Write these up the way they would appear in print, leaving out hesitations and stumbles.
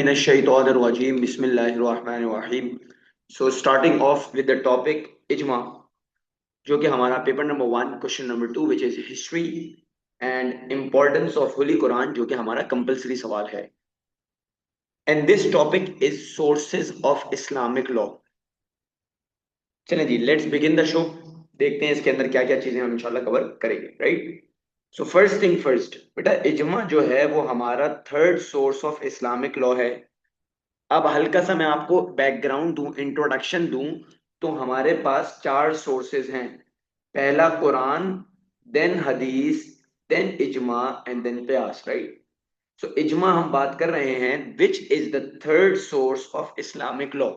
मिनश्शैतानिर्रजीम बिस्मिल्लाहिर्रहमानिर्रहीम। So starting off with the topic इजमा, जो कि हमारा paper number 1 question number 2 which is history and importance of holy Quran, जो कि हमारा कंपलसरी सवाल है। And this topic is sources of Islamic law. चलें जी, लेट्स बिगिन द शो। देखते हैं इसके अंदर क्या क्या चीजें हम इंशाल्लाह कवर करेंगे, right. So first thing first, बेटा इजमा जो है वो हमारा third source of Islamic law है। अब हल्का सा मैं आपको बैकग्राउंड दूं, इंट्रोडक्शन दूं, तो हमारे पास चार सोर्सेज हैं। पहला कुरान, देन हदीस, देन इजमा एंड देन कयास, राइट। सो इजमा हम बात कर रहे हैं which is the third source of Islamic law.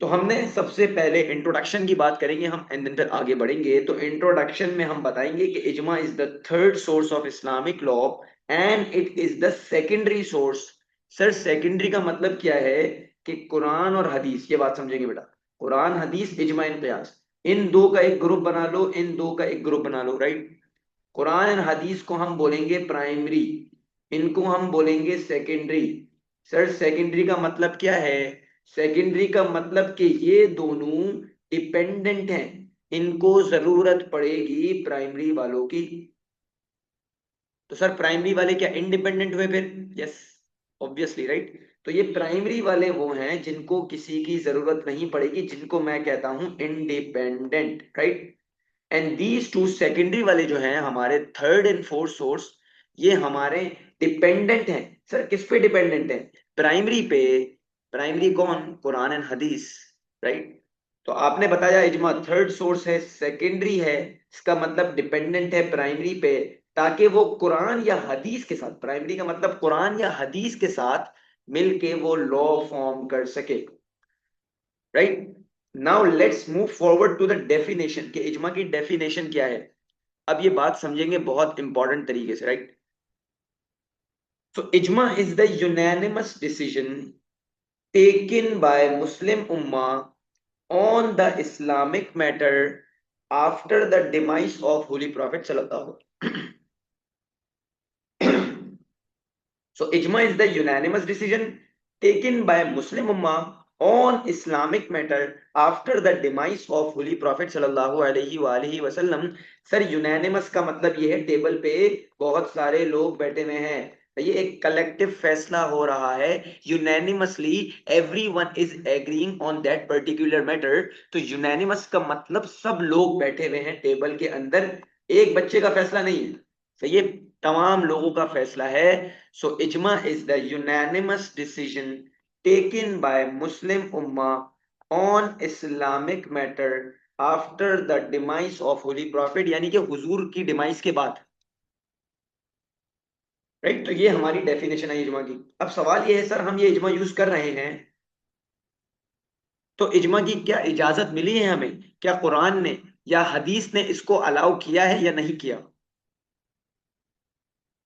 तो हमने सबसे पहले इंट्रोडक्शन की बात करेंगे हम एंड देन फिर आगे बढ़ेंगे। तो इंट्रोडक्शन में हम बताएंगे कि इजमा is the third source of Islamic law and it is the secondary source. Sir secondary का मतलब क्या है कि कुरान और हदीस, ये बात समझेंगे बेटा। कुरान, हदीस, इजमा एंड कयास, इन दो का एक ग्रुप बना लो, इन दो का एक ग्रुप बना लो, राइट। कुरान एंड हदीस को हम बोलेंगे प्राइमरी, इनको हम बोलेंगे सेकेंडरी। सर सेकेंडरी का मतलब क्या है? सेकेंडरी का मतलब कि ये दोनों डिपेंडेंट हैं, इनको जरूरत पड़ेगी प्राइमरी वालों की। तो सर प्राइमरी वाले क्या इंडिपेंडेंट हुए फिर? Yes, obviously, right. तो ये प्राइमरी वाले वो हैं जिनको किसी की जरूरत नहीं पड़ेगी, जिनको मैं कहता हूं independent, right. And these two secondary वाले जो हैं हमारे थर्ड एंड फोर्थ सोर्स, ये हमारे डिपेंडेंट हैं। सर किस पे डिपेंडेंट है? प्राइमरी पे। प्राइमरी कौन? Quran and hadith, right. तो आपने बताया इजमा थर्ड सोर्स है, सेकेंडरी है, इसका मतलब डिपेंडेंट है प्राइमरी पे, ताकि वो कुरान या हदीस के साथ, प्राइमरी का मतलब कुरान या हदीस के साथ मिलके वो लॉ फॉर्म कर सके, right. Now let's move forward to the definition कि इजमा की डेफिनेशन क्या है। अब ये बात समझेंगे बहुत इंपॉर्टेंट तरीके से, राइट। सो इजमा is the unanimous decision taken by Muslim उम्मा on the Islamic matter after the demise of holy prophet सल्लल्लाहु। So ijma is the unanimous decision taken by Muslim Ummah on Islamic matter after the demise of Holy Prophet sallallahu alaihi wasallam। Sir unanimous का मतलब ये है table पे बहुत सारे लोग बैठे हुए हैं, ये एक कलेक्टिव फैसला हो रहा है, unanimously everyone is agreeing on that particular matter. तो यूनानिमस का मतलब सब लोग बैठे हुए हैं टेबल के अंदर, एक बच्चे का फैसला नहीं है, तो ये तमाम लोगों का फैसला है। So ijma is the unanimous decision taken by Muslim Ummah on Islamic matter after the demise of Holy Prophet, यानी कि हुजूर की डिमाइस के बाद, राइट। तो ये हमारी डेफिनेशन है इजमा की। अब सवाल ये है सर हम ये इजमा यूज कर रहे हैं, तो इजमा की क्या इजाजत मिली है हमें? क्या कुरान ने या हदीस ने इसको अलाउ किया है या नहीं किया?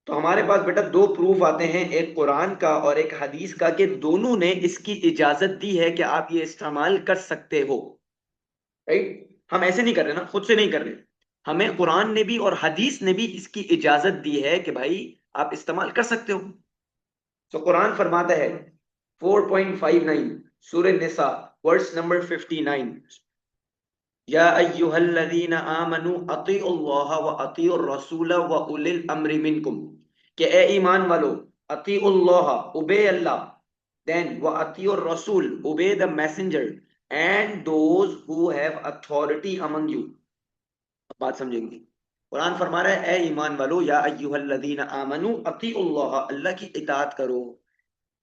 तो हमारे पास बेटा दो प्रूफ आते हैं, एक कुरान का और एक हदीस का, कि दोनों ने इसकी इजाजत दी है कि आप ये इस्तेमाल कर सकते हो, राइट। हम ऐसे नहीं कर रहे ना, खुद से नहीं कर रहे, हमें कुरान ने भी और हदीस ने भी इसकी इजाजत दी है कि भाई आप इस्तेमाल कर सकते हो। तो कुरान फरमाता है 4.59 सूरह निसा वर्स नंबर 59, या अय्युहल्लज़ीना आमनू अतीउल्लाह व अतीउर रसूल व उलिल अम्रि मिनकुम, कि ए ईमान वालो, अतीउल्लाह ओबे अल्लाह, देन व अतीउर रसूल ओबे the messenger and those who have authority among you. बात समझेंगे। कुरान फरमा रहा है ए ईमान वालो, या अय्युहल्लज़ीना आमनू अतीउल्लाह, अल्लाह की इताअत करो,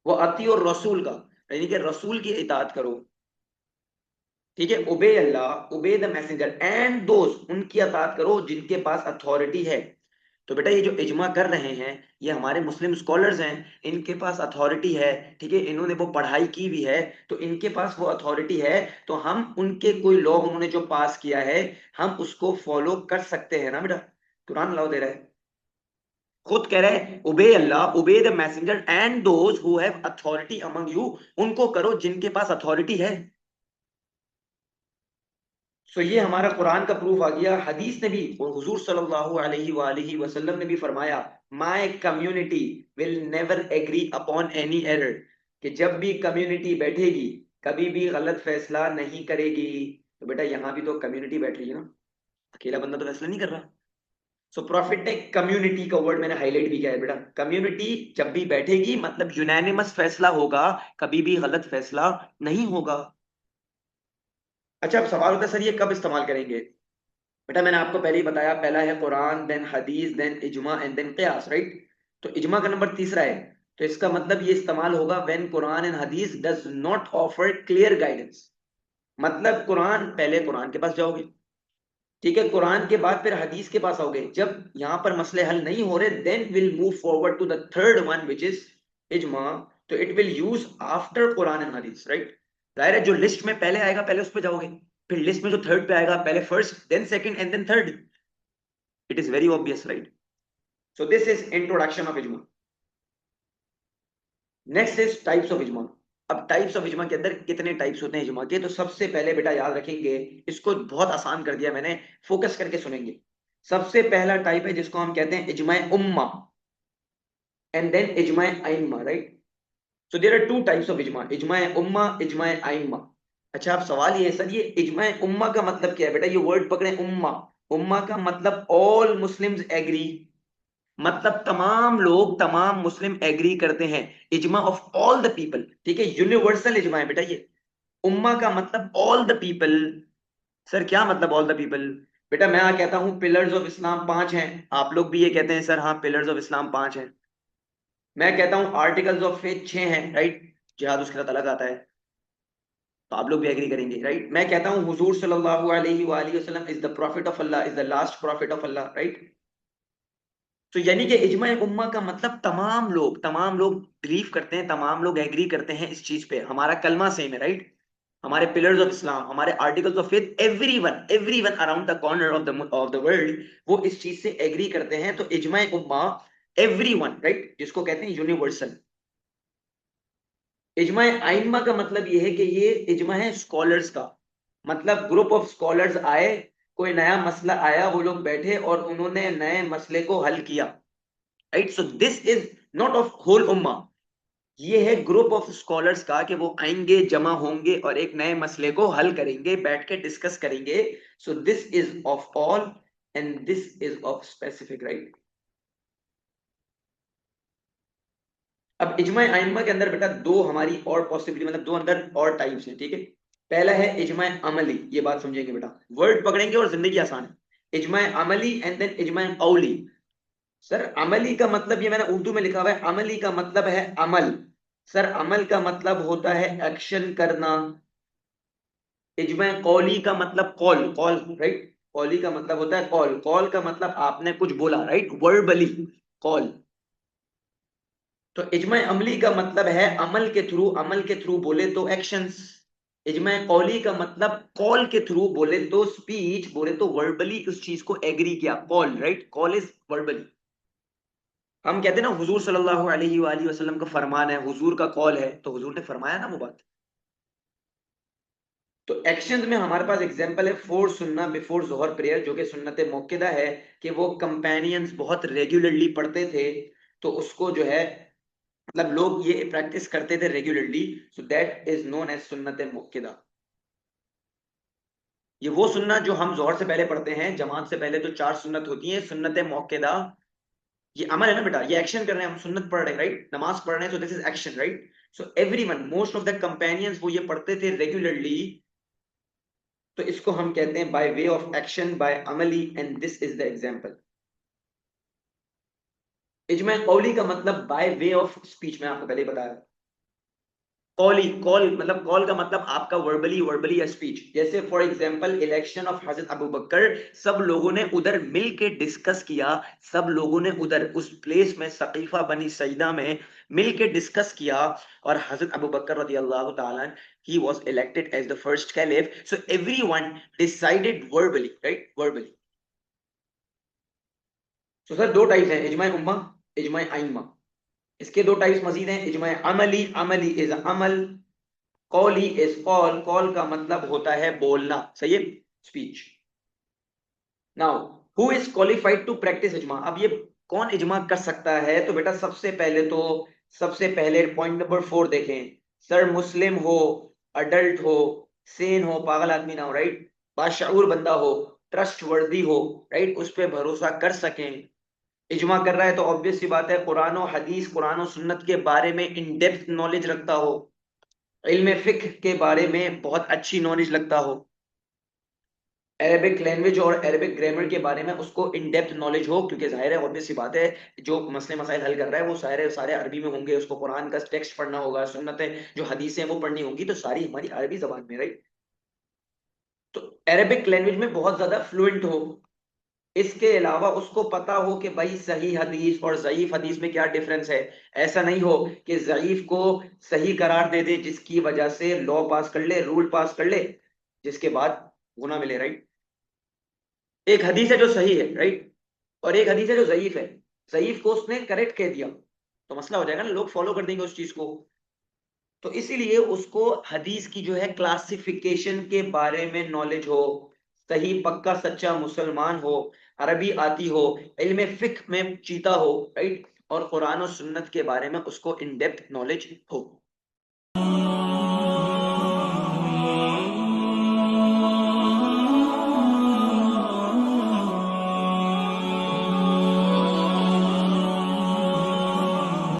व अतीउर रसूल का यानी कि रसूल की इताअत करो, ठीक है। ओबे Allah, obey the messenger and those, उनकी अतात करो जिनके पास अथॉरिटी है। तो बेटा ये जो इजमा कर रहे हैं ये हमारे मुस्लिम स्कॉलर्स हैं, इनके पास अथॉरिटी है, ठीक है, इन्होंने वो पढ़ाई की भी है, तो इनके पास वो अथॉरिटी है। तो हम उनके कोई लॉ उन्होंने जो पास किया है हम उसको फॉलो कर सकते हैं ना बेटा। कुरान लॉ दे रहा है, खुद कह रहे हैं obey Allah, obey the messenger and those who have authority among you, उनको करो जिनके पास अथॉरिटी है। सो ये हमारा कुरान का प्रूफ आ गया। हदीस ने भी और हुजूर सल्लल्लाहु अलैहि वसल्लम ने भी फरमाया, my community will never agree upon any error, कि जब भी कम्युनिटी बैठेगी कभी भी गलत फैसला नहीं करेगी। तो बेटा यहाँ भी तो कम्युनिटी बैठ रही है ना, अकेला बंदा तो फैसला नहीं कर रहा। सो प्रॉफिट ने कम्युनिटी का वर्ड मैंने हाईलाइट भी किया है बेटा, कम्युनिटी जब भी बैठेगी मतलब यूनानिमस फैसला होगा, कभी भी गलत फैसला नहीं होगा। अच्छा अब सवाल होता है सर ये कब इस्तेमाल करेंगे? बेटा मैंने आपको पहले ही बताया, पहला है कुरान, देन हदीस, देन इजमा एंड देन कियास, राइट? तो इजमा का नंबर तीसरा है, तो इसका मतलब ये इस्तेमाल होगा व्हेन कुरान एंड हदीस does not offer clear guidance. मतलब कुरान, पहले कुरान के पास जाओगे, ठीक है, कुरान के बाद फिर हदीस के पास आओगे, जब यहां पर मसले हल नहीं हो रहे then will move forward to the third one which is इजमा। तो it will use after Quran and hadith, right? जाहिर है जो लिस्ट में पहले आएगा पहले उस पर जाओगे, फिर लिस्ट में जो थर्ड पे आएगा पहले first then second and then third. It is very obvious, right? So this is introduction of इजमा। नेक्स्ट इज टाइप्स ऑफ इजमा। अब टाइप्स ऑफ इजमा के अंदर कितने टाइप्स होते हैं इजमा के, तो सबसे पहले बेटा याद रखेंगे, इसको बहुत आसान कर दिया मैंने, फोकस करके सुनेंगे। सबसे पहला टाइप है जिसको हम कहते हैं इजमा उम्मा एंड देन इजमा आइम्मा, right? So there are two types of इजमा, इजमा उम्मा, इजमा आइम्मा। अच्छा अब सवाल ये है सर ये इजमा उम्मा का मतलब क्या है? बेटा ये वर्ड पकड़े, उम्मा, उम्मा का मतलब ऑल मुस्लिम्स एग्री, मतलब तमाम लोग, तमाम मुस्लिम एग्री करते हैं, इजमा ऑफ ऑल द पीपल, ठीक है, यूनिवर्सल इजमा है बेटा ये। उम्मा का मतलब ऑल द पीपल। सर क्या मतलब ऑल द पीपल? बेटा मैं कहता हूं पिलर्स ऑफ इस्लाम पांच हैं, आप लोग भी ये कहते हैं सर हाँ पिलर्स ऑफ इस्लाम पांच हैं। मैं कहता हूं आर्टिकल्स ऑफ फेथ छह हैं, राइट? जिहाद उसके साथ अलग आता है, तो आप लोग भी एग्री करेंगे, राइट? मैं कहता हूं हुजूर सल्लल्लाहु अलैहि वसल्लम is the profit of Allah, is the last profit of Allah, right? तो यानी कि इजमा उम्मा का मतलब तमाम लोग बिलीव करते हैं, तमाम लोग एग्री करते हैं इस चीज पे, हमारा कलमा सेम है, राइट? हमारे पिलर्स ऑफ इस्लाम, हमारे articles of faith, everyone around the corner of the world वो इस चीज से एग्री करते हैं। तो इजमा उम्मा, एवरीवन, राइट, जिसको कहते हैं यूनिवर्सल। इजमा आइम्मा का मतलब ये है कि ये इजमा है स्कॉलर्स का, मतलब ग्रुप ऑफ स्कॉलर्स आए, कोई नया मसला आया, वो लोग बैठे और उन्होंने नए मसले को हल किया, right? So this is not of whole उम्मा, ये है ग्रुप ऑफ स्कॉलर्स का, कि वो आएंगे, जमा होंगे और एक नए मसले को हल करेंगे, बैठ के डिस्कस करेंगे। सो this is of all and this is of specific, right? अब इजमा आइम्मा के अंदर बेटा दो हमारी और पॉसिबिलिटी, मतलब दो अंदर और टाइप्स हैं, ठीक है? पहला है इजमा अमली, ये बात समझेंगे बेटा, वर्ड पकड़ेंगे और जिंदगी आसान है। इजमा अमली एंड देन इजमा औली। सर अमली का मतलब ये मैंने उर्दू में लिखा हुआ है, अमली का मतलब है अमल। सर अमल का मतलब होता है एक्शन करना। इजमा कौली का मतलब कॉल, राइट? कौली का मतलब होता है कॉल, का मतलब आपने कुछ बोला, राइट, वर्बली कॉल। तो इजमा अमली का मतलब है अमल के थ्रू, बोले तो एक्शंस। इजमा कौली का मतलब कॉल के थ्रू, बोले तो स्पीच, बोले तो वर्बली उस चीज को एग्री किया, call, right? Call is verbally. हम कहते हैं ना हुजूर सल्लल्लाहु अलैहि वसल्लम का फरमान है, हुजूर का कॉल है, तो हुजूर ने फरमाया ना वो बात। तो एक्शन में हमारे पास एग्जांपल है फोर सुन्ना बिफोर जोहर प्रेयर, जो कि सुन्नत मुक्किदा है, कि वो कंपेनियंस बहुत रेगुलरली पढ़ते थे, तो उसको जो है, मतलब लोग ये प्रैक्टिस करते थे regularly, so that is known as सुन्नत मुक्किदा। ये वो सुन्ना जो हम जोहर से पहले पढ़ते हैं, जमात से पहले तो चार सुन्नत होती है, सुन्नत मुक्किदा ये अमल है ना बेटा, ये एक्शन कर रहे हैं, हम सुन्नत पढ़ रहे हैं, राइट? नमाज पढ़ रहे हैं, सो this is action, right? So everyone, most of the companions वो ये पढ़ते थे रेगुलरली, तो इसको हम कहते हैं by way of action, by अमली, and this is the example. इजमा कौली का मतलब बाय वे ऑफ स्पीच, मैं आपको पहले ही बताया। कॉल मतलब कॉल का मतलब आपका वर्बली या स्पीच, जैसे फॉर एग्जांपल इलेक्शन ऑफ हजरत अबू बकर, सब लोगों ने उधर मिल के डिस्कस किया, सब लोगों ने उधर उस प्लेस में सकीफा बनी सईदा में मिल के डिस्कस किया, और हजरत अबू बकर रदी अल्लाह ताला he was elected as the first caliph, so everyone decided verbally, right? Verbally. तो सर दो टाइप्स हैं, इजमा उम्मा, इजमा आइम्मा। इसके दो टाइप्स मजीद हैं, इजमा अमली, इज अमल, कौली इज कॉल, का मतलब होता है बोलना, सही है? Speech. Now who is qualified to practice इजमा? अब ये कौन इजमा कर सकता है? तो बेटा सबसे पहले पॉइंट नंबर 4 देखें। सर मुस्लिम हो, अडल्ट हो, सेन हो, पागल आदमी ना हो, राइट, बाशऊर बंदा हो, ट्रस्ट वर्दी हो, राइट, उस पर भरोसा कर सकें। इजमा कर रहा है तो ऑब्वियस सी बात है कुरान और हदीस, कुरान और सुन्नत के बारे में इन डेप्थ नॉलेज रखता हो, इल्म फिक्र के बारे में बहुत अच्छी नॉलेज लगता हो, अरेबिक लैंग्वेज और अरेबिक ग्रामर के बारे में उसको इन डेप्थ नॉलेज हो, क्योंकि जाहिर है ऑब्वियस सी बात है जो मसले मसाइल हल कर रहा है वो सारे सारे अरबी में होंगे, उसको कुरान का टेक्स्ट पढ़ना होगा, सुन्नतें जो हदीसें हैं वो पढ़नी होंगी, तो सारी हमारी अरबी जबान में, राइट। तो अरेबिक लैंग्वेज में बहुत ज्यादा फ्लुएंट हो। इसके अलावा उसको पता हो कि भाई सही हदीस और ज़ईफ हदीस में क्या डिफरेंस है। ऐसा नहीं हो कि ज़ईफ को सही करार दे दे जिसकी वजह से लॉ पास कर ले, रूल पास कर ले, जिसके बाद गुना मिले, राइट। एक हदीस है जो सही है, राइट, और एक हदीस है जो ज़ईफ है। ज़ईफ को उसने करेक्ट कह दिया तो मसला हो जाएगा ना, लोग फॉलो कर देंगे उस चीज को। तो इसीलिए उसको हदीस की जो है क्लासिफिकेशन के बारे में नॉलेज हो, सही पक्का सच्चा मुसलमान हो, अरबी आती हो, इल्म फिक्र में चीता हो, राइट, और कुरान और सुन्नत के बारे में उसको इन डेप्थ नॉलेज हो।